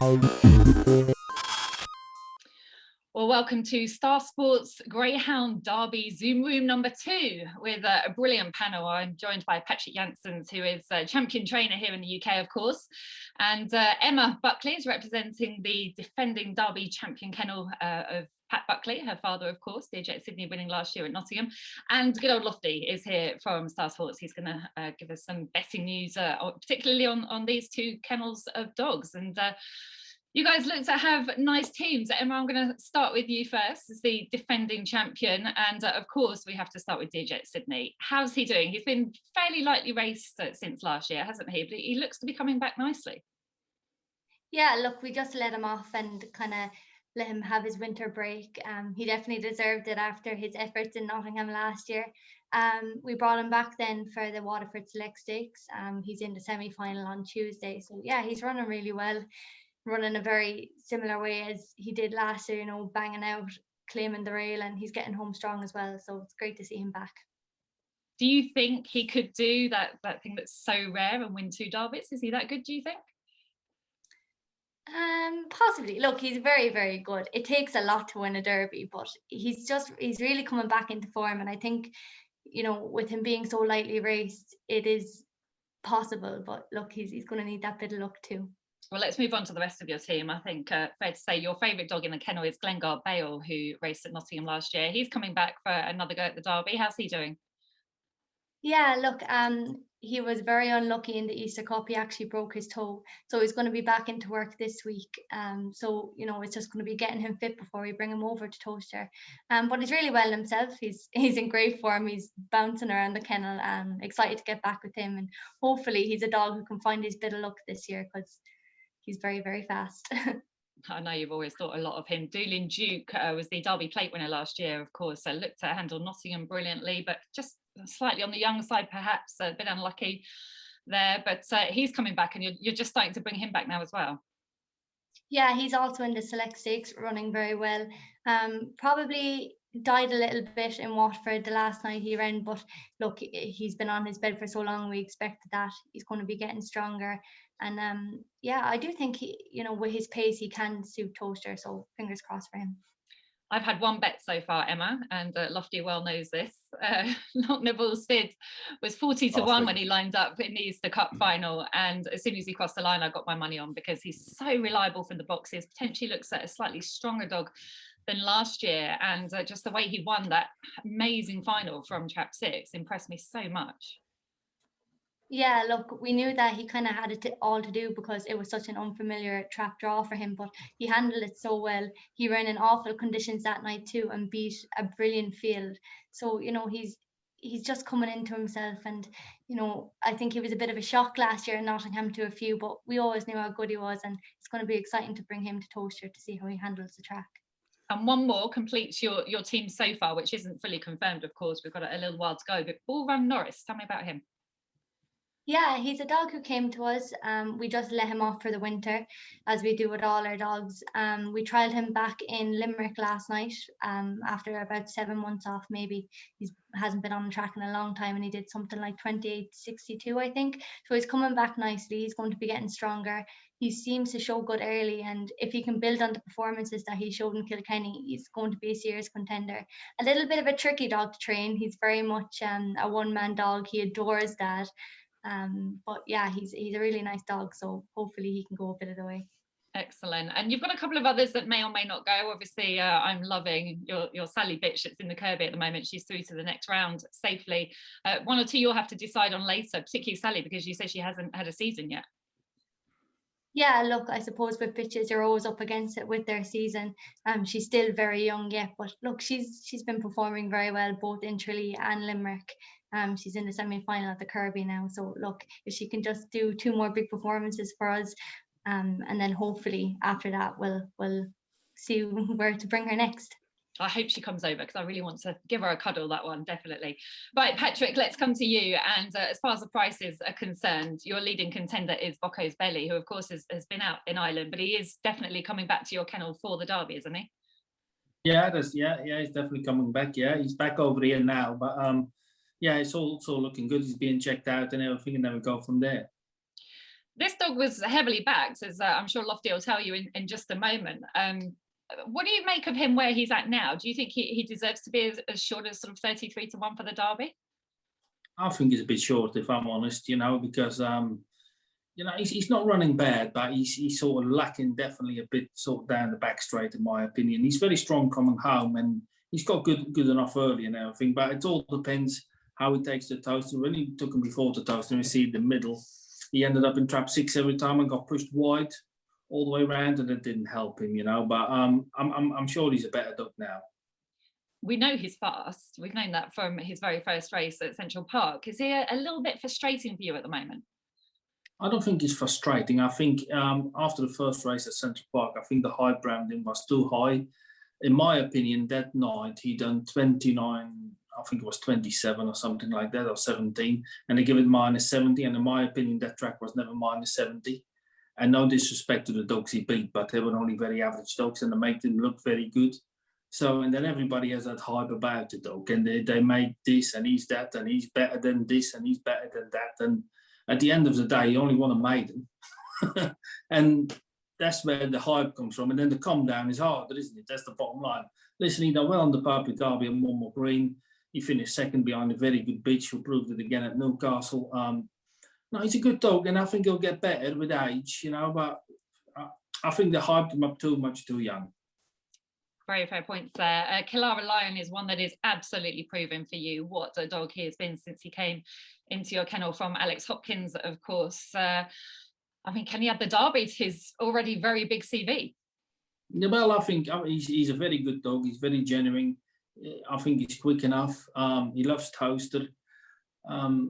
Well, welcome to Star Sports Greyhound Derby Zoom Room number 2 with a brilliant panel. I'm joined by Patrick Janssens, who is a champion trainer here in the UK, of course, and Emma Buckley is representing the defending Derby champion kennel of Pat Buckley, her father, of course, Deerjet Sydney winning last year at Nottingham. And good old Lofty is here from Star Sports. He's going to give us some betting news, particularly on these two kennels of dogs. And you guys look to have nice teams. Emma, I'm going to start with you first as the defending champion. And of course, we have to start with Deerjet Sydney. How's he doing? He's been fairly lightly raced since last year, hasn't he? But he looks to be coming back nicely. Yeah, look, we just let him off and kind of let him have his winter break. He definitely deserved it after his efforts in Nottingham last year. We brought him back then for the Waterford Select Stakes. He's in the semi-final on Tuesday. So yeah, he's running really well, running a very similar way as he did last year, you know, banging out, claiming the rail, and he's getting home strong as well. So it's great to see him back. Do you think he could do that thing that's so rare and win 2 derbies? Is he that good, do you think? Possibly. Look, he's very, very good. It takes a lot to win a derby, but he's really coming back into form. And I think, you know, with him being so lightly raced, it is possible. But look, he's going to need that bit of luck too. Well, let's move on to the rest of your team. I think fair to say your favourite dog in the kennel is Glengar Bale, who raced at Nottingham last year. He's coming back for another go at the Derby. How's he doing? Yeah, look, he was very unlucky in the Easter Cup. He actually broke his toe, so he's going to be back into work this week. So you know, it's just going to be getting him fit before we bring him over to Toaster. But he's really well himself. He's in great form. He's bouncing around the kennel. Excited to get back with him, and hopefully he's a dog who can find his bit of luck this year because he's very, very fast. I know you've always thought a lot of him. Doolin Duke was the Derby plate winner last year, of course, so looked to handle Nottingham brilliantly, but just slightly on the young side, perhaps a bit unlucky there. But he's coming back, and you're just starting to bring him back now as well. Yeah, he's also in the Select Stakes, running very well. Probably died a little bit in Watford the last night he ran, but look, he's been on his bed for so long. We expected that. He's going to be getting stronger. And yeah, I do think he, you know, with his pace, he can suit Toaster. So fingers crossed for him. I've had one bet so far, Emma, and Lofty well knows this. Knocknaboul Syd was 40 to 1 when he lined up in the Easter Cup final. And as soon as he crossed the line, I got my money on because he's so reliable from the boxes, potentially looks at a slightly stronger dog than last year. And just the way he won that amazing final from Trap 6 impressed me so much. Yeah, look, we knew that he kind of had it all to do because it was such an unfamiliar trap draw for him, but he handled it so well. He ran in awful conditions that night too and beat a brilliant field. So, you know, he's just coming into himself, and, you know, I think he was a bit of a shock last year in Nottingham to a few, but we always knew how good he was, and it's going to be exciting to bring him to Toaster to see how he handles the track. And one more completes your team so far, which isn't fully confirmed, of course. We've got a little while to go, but Bull Run Norris, tell me about him. Yeah, he's a dog who came to us. We just let him off for the winter, as we do with all our dogs. We trialled him back in Limerick last night after about 7 months off, maybe. He hasn't been on the track in a long time, and he did something like 28.62, I think. So he's coming back nicely. He's going to be getting stronger. He seems to show good early, and if he can build on the performances that he showed in Kilkenny, he's going to be a serious contender. A little bit of a tricky dog to train. He's very much a one-man dog. He adores that. But yeah, he's a really nice dog, so hopefully he can go a bit of the way. Excellent. And you've got a couple of others that may or may not go. Obviously, I'm loving your Sally Bitch that's in the Kirby at the moment. She's through to the next round safely. 1 or 2 you'll have to decide on later, particularly Sally, because you say she hasn't had a season yet. Yeah, look, I suppose with bitches, you're always up against it with their season. She's still very young yet, but look, she's been performing very well both in Tralee and Limerick. She's in the semi-final at the Kirby now. So look, if she can just do 2 more big performances for us, and then hopefully after that we'll see where to bring her next. I hope she comes over because I really want to give her a cuddle, that one, definitely. Right, Patrick, let's come to you. And as far as the prices are concerned, your leading contender is Bockos Belly, who of course has been out in Ireland, but he is definitely coming back to your kennel for the Derby, isn't he? Yeah, he's definitely coming back. Yeah, he's back over here now, but yeah, it's all looking good. He's being checked out and everything, and then we go from there. This dog was heavily backed, as I'm sure Lofty will tell you in just a moment. What do you make of him where he's at now? Do you think he deserves to be as short as sort of 33-1 for the Derby? I think he's a bit short, if I'm honest, because he's not running bad, but he's sort of lacking definitely a bit sort of down the back straight, in my opinion. He's very strong coming home, and he's got good enough early and everything, but it all depends how he takes the toaster. When he took him before the toaster and received the middle, he ended up in trap 6 every time and got pushed wide all the way around, and it didn't help him, But I'm sure he's a better dog now. We know he's fast. We've known that from his very first race at Central Park. Is he a little bit frustrating for you at the moment? I don't think he's frustrating. I think after the first race at Central Park, I think the high branding was too high. In my opinion, that night he done 29, I think it was 27 or something like that, or 17, and they give it -70. And in my opinion, that track was never -70. And no disrespect to the dogs he beat, but they were only very average dogs, and they make them look very good. So, and then everybody has that hype about the dog, and they make this, and he's that, and he's better than this, and he's better than that. And at the end of the day, you only want a maiden. And that's where the hype comes from. And then the come down is harder, isn't it? That's the bottom line. Listen, he done well on the Puppy Derby and Monmouth Green. He finished second behind a very good bitch who proved it again at Newcastle. No, he's a good dog, and I think he'll get better with age, but I think they hyped him up too much too young. Very fair points there. Kilara Lion is one that is absolutely proven for you what a dog he has been since he came into your kennel from Alex Hopkins, of course. Can he add the Derby to his already very big CV? Yeah, well, I think he's a very good dog. He's very genuine. I think he's quick enough. He loves toaster.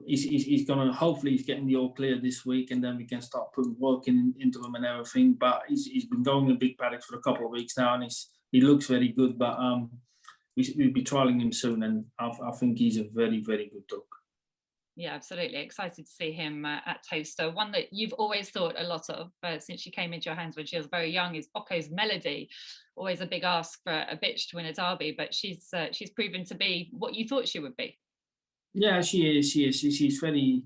He's gonna, hopefully he's getting the all clear this week, and then we can start putting working into him and everything. But he's been going in big paddocks for a couple of weeks now, and he looks very good. But we'll be trialing him soon, and I think he's a very, very good dog. Yeah, absolutely. Excited to see him at Toaster. One that you've always thought a lot of since she came into your hands when she was very young is Bockos Melody. Always a big ask for a bitch to win a Derby, but she's proven to be what you thought she would be. Yeah, she is. She's very,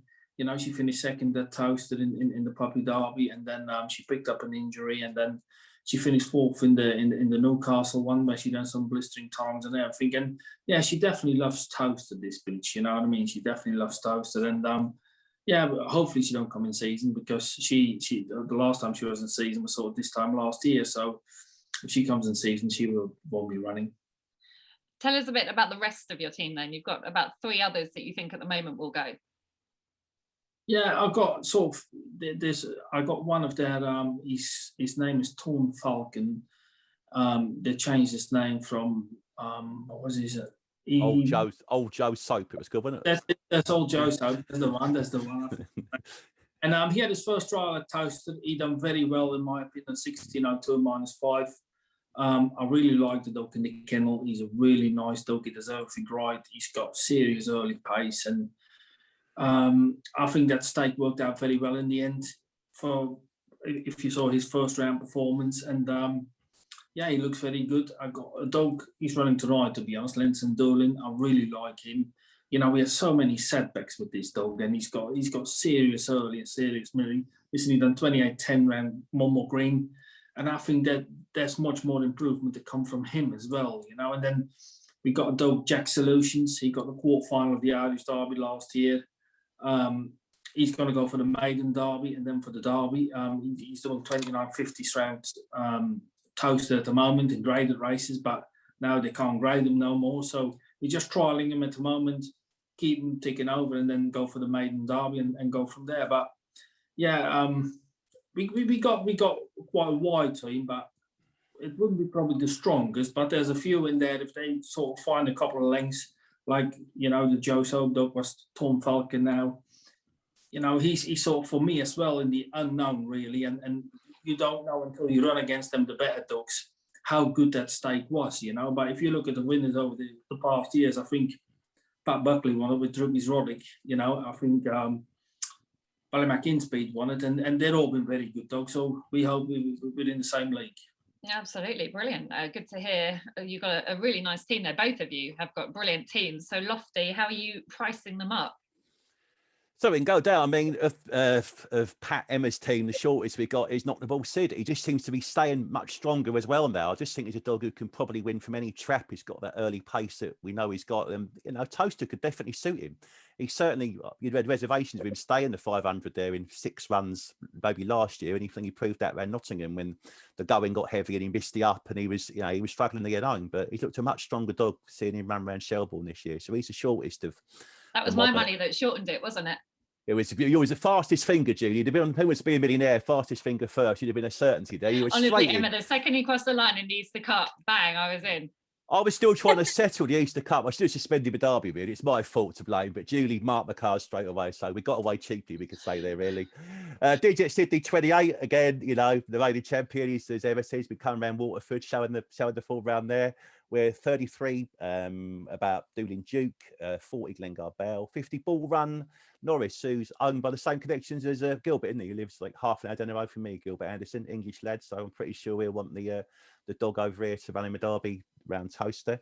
she finished second at Toaster in the Puppy Derby, and then she picked up an injury, and then she finished fourth in the Newcastle one, where she done some blistering times and everything. And yeah, she definitely loves Toaster, this bitch. You know what I mean? She definitely loves Toaster, and yeah, but hopefully she don't come in season, because she the last time she was in season was sort of this time last year. So if she comes in season, she won't be running. Tell us a bit about the rest of your team then. You've got about 3 others that you think at the moment will go. Yeah, I've got sort of I got one of their his name is Thorne Falcon. They changed his name from what was his Old Joe Soap. It was good, wasn't it? That's Old Joe Soap. That's the one. And he had his first trial at Toaster. He done very well in my opinion, 16.02 -5. I really like the dog in the kennel. He's a really nice dog. He does everything right. He's got serious early pace, and I think that stake worked out very well in the end. For if you saw his first round performance, and yeah, he looks very good. I got a dog. He's running tonight, to be honest. Linson Doolin. I really like him. We have so many setbacks with this dog, and he's got serious early and serious middle. Listen, he done 28-10 round Monmouth Green. And I think that there's much more improvement to come from him as well, And then we got a dog, Jack Solutions. He got the quarterfinal of the Irish Derby last year. He's going to go for the Maiden Derby and then for the Derby. He's doing 29.50 round Toaster at the moment in graded races, but now they can't grade him no more. So we're just trialing him at the moment, keep him ticking over, and then go for the Maiden Derby and go from there. But yeah, we got quite a wide team, but it wouldn't be probably the strongest. But there's a few in there. If they sort of find a couple of lengths, like the Joe Soap dog was Thorne Falcon now. He's sort of for me as well in the unknown really, and you don't know until you run against them, the better dogs, how good that stake was. But if you look at the winners over the past years, I think Pat Buckley won it with Druggy's Roddick. I think. Ballymackinspeed won it, and they've all been very good dogs. So we hope we're in the same league. Absolutely, brilliant. Good to hear. You've got a really nice team there. Both of you have got brilliant teams. So Lofty, how are you pricing them up? So we can go down. I mean, of Pat Emma's team, the shortest we got is Knocknaboul Syd. He just seems to be staying much stronger as well now. I just think he's a dog who can probably win from any trap. He's got that early pace that we know he's got. And, you know, Toaster could definitely suit him. He certainly, you'd had reservations of him staying the 500 there in 6 runs, maybe last year. And he proved that around Nottingham when the going got heavy and he missed the up and he was, you know, he was struggling to get home. But he's looked a much stronger dog seeing him run around Shelbourne this year. So he's the shortest of. That was my money that shortened it, wasn't it? It was the fastest finger, Julie. You'd have been on Who Wants to Be a Millionaire, fastest finger first. You'd have been a certainty there. You were honestly, Emma, the second he crossed the line and the Easter Cup, bang, I was in. I was still trying to settle the Easter Cup. I should have suspended the derby, really. It's my fault to blame, but Julie marked the card straight away. So we got away cheaply, we could say there, really. Deerjet Sydney, 28. Again, you know, the reigning champion, as ever says, we come around Waterford, showing the full round there. We're 33 about Doolin Duke, 40 Glengar Bale, 50 Bull Run Norris, who's owned by the same connections as Gilbert, isn't he? He lives like half an hour down the road from me, Gilbert Anderson, English lad. So I'm pretty sure we'll want the dog over here to run him a derby round Toaster.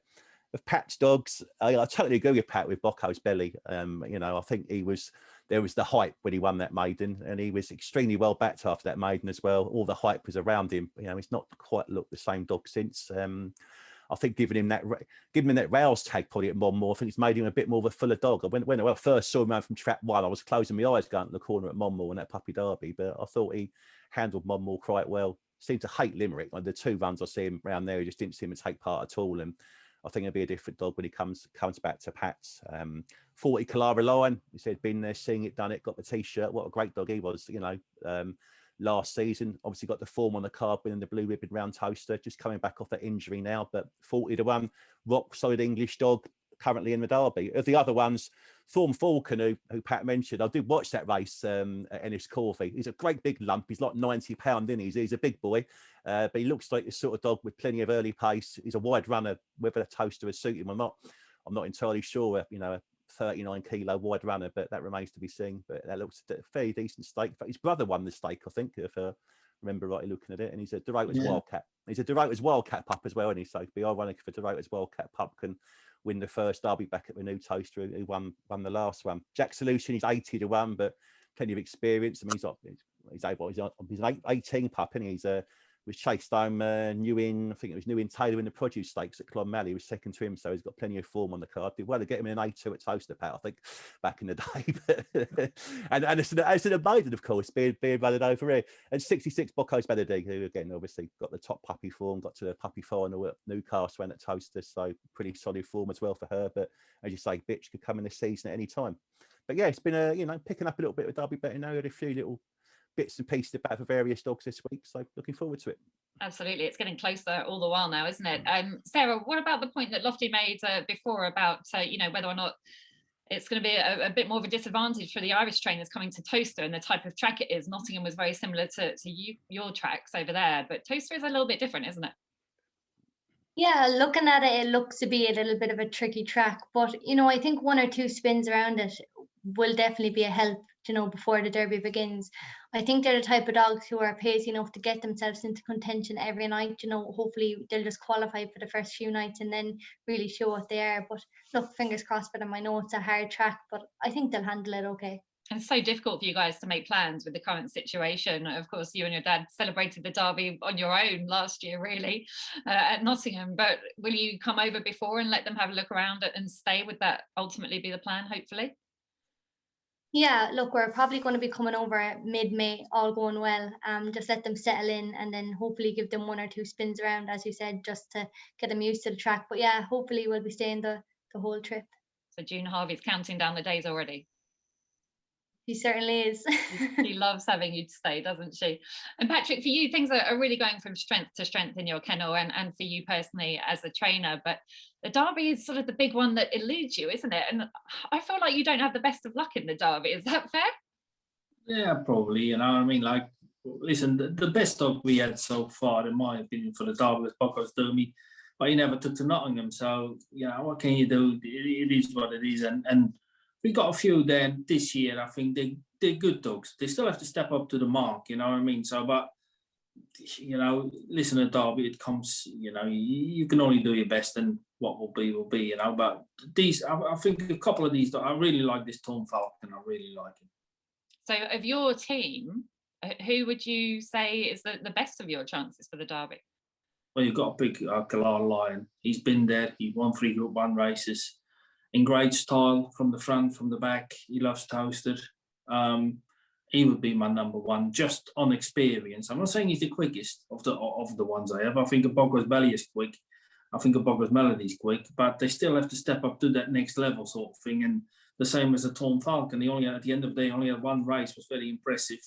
Of Pat's dogs, I totally agree with Pat with Bockos Belly. You know, I think there was the hype when he won that maiden, and he was extremely well backed after that maiden as well. All the hype was around him. You know, he's not quite looked the same dog since. I think giving him that rouse tag probably at Monmore, I think it's made him a bit more of a fuller dog. When I first saw him around from trap 1, I was closing my eyes going to the corner at Monmore in that puppy derby, but I thought he handled Monmore quite well. Seemed to hate Limerick. Like the 2 runs I see him around there, he just didn't seem to take part at all. And I think he'll be a different dog when he comes back to Pat's. 40 Kilara Lion, he said, been there, seeing it, done it, got the T-shirt. What a great dog he was, you know. Last season, obviously got the form on the card, winning the blue ribbon round Toaster, just coming back off that injury now, but 40-1, rock solid English dog, currently in the derby. Of the other ones, Thorne Falconer, who Pat mentioned, I did watch that race at Ennis Corvey. He's a great big lump. He's like 90 pounds, isn't he? He's a big boy, but he looks like the sort of dog with plenty of early pace. He's a wide runner. Whether the Toaster would suit him or not, I'm not entirely sure. You know, 39 kilo wide runner, but that remains to be seen. But that looks a fairly decent stake. But his brother won the stake, I think, if I remember rightly looking at it. And he's a Dorota's Wildcat. He's a Dorota's Wildcat pup as well, isn't he? So it'd be ironic if a Dorota's Wildcat pup can win the first derby back at the new Toaster who won the last one. Jack Solution, he's 80-1, but plenty of experience. I mean, he's an 18 pup, and he's was chased home New in Taylor in the produce stakes at Clonmalley. He was second to him, so he's got plenty of form on the card. Did well to get him in an A2 at Toaster, Pat, I think, back in the day. and it's an maiden, of course, being running over here. And 66 Bockos Melody, who again obviously got the top puppy form, got to the puppy final at Newcastle and at Toaster, so pretty solid form as well for her. But as you say, bitch could come in the season at any time. But yeah, it's been picking up a little bit with derby betting now. Had a few little bits and pieces about for various dogs this week, so looking forward to it. Absolutely, it's getting closer all the while now, isn't it? Sarah, what about the point that Lofty made before about whether or not it's going to be a bit more of a disadvantage for the Irish trainers coming to Toaster and the type of track it is? Nottingham was very similar to your tracks over there, but Toaster is a little bit different, isn't it? Yeah, looking at it, it looks to be a little bit of a tricky track, but I think 1 or 2 spins around it will definitely be a help, before the derby begins. I think they're the type of dogs who are pacey enough to get themselves into contention every night. Hopefully they'll just qualify for the first few nights and then really show what they are. But look, fingers crossed for them. I know it's a hard track, but I think they'll handle it okay. And it's so difficult for you guys to make plans with the current situation. Of course, you and your dad celebrated the derby on your own last year, really, at Nottingham. But will you come over before and let them have a look around it and stay? Would that ultimately be the plan, hopefully? Yeah, look, we're probably going to be coming over mid-May, all going well. Just let them settle in and then hopefully give them 1 or 2 spins around, as you said, just to get them used to the track. But yeah, hopefully we'll be staying the whole trip. So June Harvey's counting down the days already. She certainly is. She loves having you to stay, doesn't she? And Patrick, for you, things are really going from strength to strength in your kennel and for you personally as a trainer. But the derby is sort of the big one that eludes you, isn't it? And I feel like you don't have the best of luck in the derby. Is that fair? Yeah, probably. I mean, like, listen, the best dog we had so far, in my opinion, for the derby was Bockos Belly, but he never took to Nottingham. So, what can you do? It is what it is. And we got a few there this year. I think they're good dogs. They still have to step up to the mark, you know what I mean? So, but you know, listen to Derby, it comes, you know, you can only do your best, and what will be, you know. But these, I think a couple of these, I really like this Thorne Falcon, I really like him. So of your team, who would you say is the best of your chances for the Derby? Well, you've got a big Kilara Lion. He's been there. He won 3 Group 1 races in great style, from the front, from the back. He loves toasted. He would be my number one, just on experience. I'm not saying he's the quickest of the ones I have. I think a Bockos Belly is quick. I think a Bockos Melody is quick, but they still have to step up to that next level sort of thing. And the same as a Thorne Falcon. He only, at the end of the day, only had 1 race, was very impressive.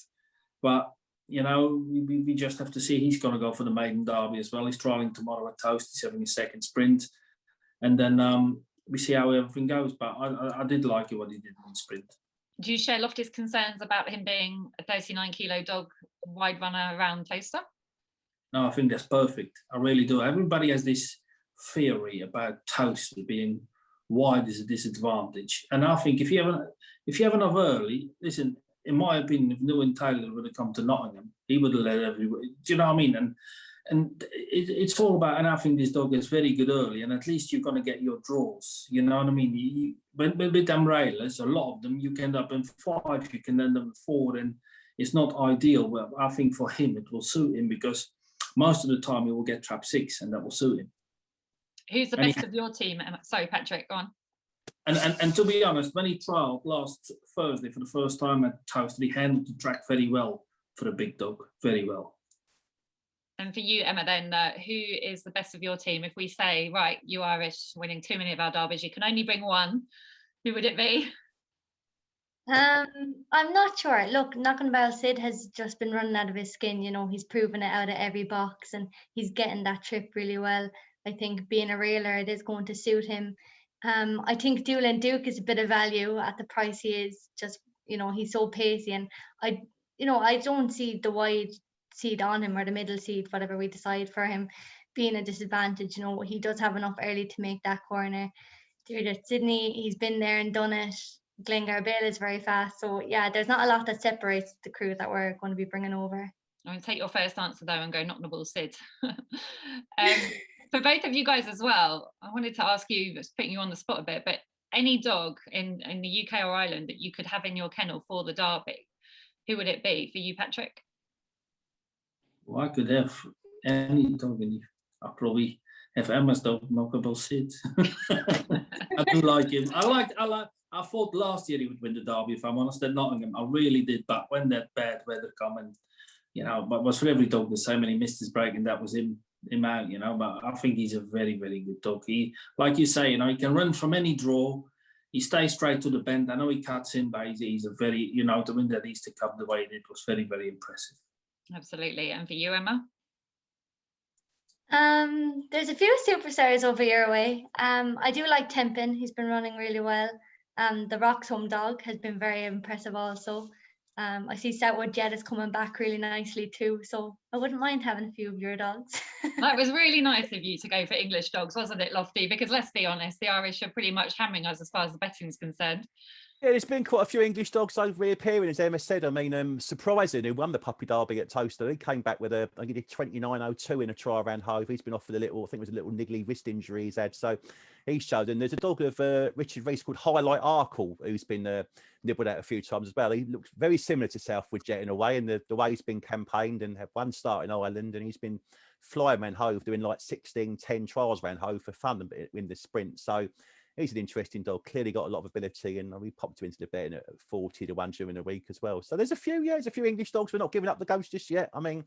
But you know, we just have to see. He's going to go for the maiden derby as well. He's trialling tomorrow at Toast. He's having his 2nd sprint. And then we see how everything goes. But I did like it, what he did in the sprint. Do you share Lofty's concerns about him being a 39-kilo dog, wide runner around Toaster? No, I think that's perfect. I really do. Everybody has this theory about Toaster being wide is a disadvantage. And I think if you have enough early, listen, in my opinion, if Newbie Taylor would have come to Nottingham, he would have led everybody. Do you know what I mean? And it's all about, and I think this dog is very good early, and at least you're going to get your draws. You know what I mean? With them railers, a lot of them, you can end up in 5, you can end up in 4, and it's not ideal. Well, I think for him, it will suit him, because most of the time he will get trap 6, and that will suit him. Who's the best of your team? Sorry, Patrick, go on. And to be honest, when he trialled last Thursday for the first time at Toasted, he handled the track very well for a big dog, very well. And for you, Emma, then, who is the best of your team? If we say, right, you Irish winning too many of our derbies, you can only bring one, who would it be? I'm not sure. Look, Knocknaboul Syd has just been running out of his skin. You know, he's proven it out of every box, and he's getting that trip really well. I think being a railer, it is going to suit him. I think Doolin Duke is a bit of value at the price he is. Just, you know, he's so pacey, and I don't see the wide seed on him, or the middle seed, whatever we decide for him, being a disadvantage. You know, he does have enough early to make that corner. Deerjet Sydney, he's been there and done it. Glengar Bale is very fast. So yeah, there's not a lot that separates the crew that we're going to be bringing over. I'm going to take your first answer though and go Knocknaboul Syd. For both of you guys as well, I wanted to ask you, just putting you on the spot a bit, but any dog in the UK or Ireland that you could have in your kennel for the derby, who would it be for you, Patrick? Well, I could have any dog in here. I'll probably have Emma's dog, Knocknaboul Syd. I do like him. I thought last year he would win the derby, if I'm honest, at Nottingham. I really did, but when that bad weather come, and you know, but it was for every dog the same, and he missed his break, and that was him out, you know. But I think he's a very, very good dog. He, like you say, you know, he can run from any draw. He stays straight to the bend. I know he cuts in, but he's a very, you know, to win that Easter Cup the way he did was very, very impressive. Absolutely. And for you, Emma? There's a few superstars over your way. I do like Tempin. He's been running really well. The Roxholm dog has been very impressive also. I see Southwood Jet is coming back really nicely too, so I wouldn't mind having a few of your dogs. That was really nice of you to go for English dogs, wasn't it, Lofty? Because let's be honest, the Irish are pretty much hammering us as far as the betting's concerned. Yeah, there's been quite a few English dogs reappearing, as Emma said. I mean, surprising, who won the Puppy Derby at Toaster. He came back with I think he did 29.02 in a trial round Hove. He's been off with I think it was a little niggly wrist injury he's had. So he showed. And there's a dog of Richard Rees called Highlight Arkle, who's been nibbled out a few times as well. He looks very similar to Southwood Jet in a way, and the way he's been campaigned, and had one start in Ireland, and he's been flying around Hove, doing like 16-10 trials around Hove for fun in the sprint. So he's an interesting dog, clearly got a lot of ability, and we popped him into the betting at 40 to 1 during the week as well. So there's a few English dogs. We're not giving up the ghost just yet. I mean,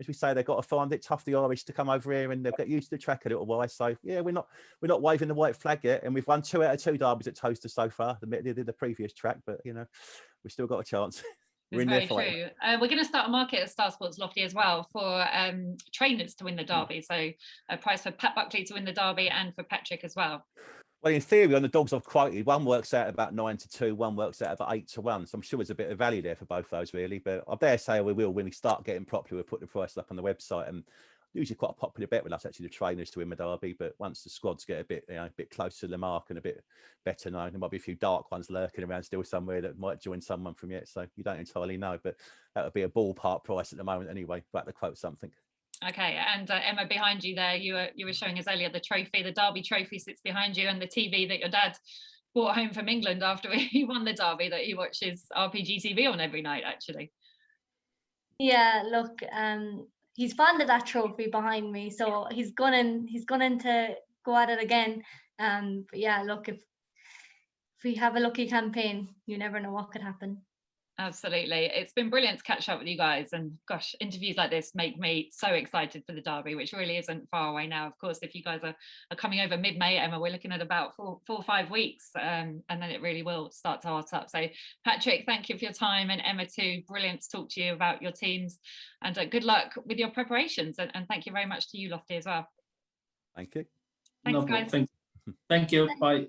as we say, they've got to find it tough, the Irish, to come over here, and they'll get used to the track a little while. So yeah, we're not waving the white flag yet, and we've won 2 out of 2 derbies at Toaster so far, the previous track, but you know, we've still got a chance. It's very true. We're going to start a market at Star Sports Lofty as well for trainers to win the derby. So a price for Pat Buckley to win the derby, and for Patrick as well. Well, in theory, on the dogs I've quoted, one works out about 9-2, one works out about 8-1. So I'm sure there's a bit of value there for both those, really. But I dare say we will, when we start getting popular, we'll put the price up on the website. And usually quite a popular bet with us, actually, the trainers to win the Derby. But once the squads get a bit, a bit closer to the mark and a bit better known, there might be a few dark ones lurking around still somewhere that might join someone from yet. So you don't entirely know, but that would be a ballpark price at the moment anyway. But to quote something. Okay, and Emma, behind you there, you were showing us earlier the trophy, the Derby trophy sits behind you, and the TV that your dad brought home from England after he won the Derby that he watches RPG TV on every night, actually. Yeah, look, he's fond of that trophy behind me, so he's gunning to go at it again. But yeah, look, if we have a lucky campaign, you never know what could happen. Absolutely. It's been brilliant to catch up with you guys, and gosh, interviews like this make me so excited for the Derby, which really isn't far away now. Of course, if you guys are coming over mid-May, Emma, we're looking at about 4 or 5 weeks, and then it really will start to hot up. So Patrick, thank you for your time, and Emma too, brilliant to talk to you about your teams, and good luck with your preparations, and thank you very much to you, Lofty, as well. Thank you. Thanks, guys. Thank you. Bye.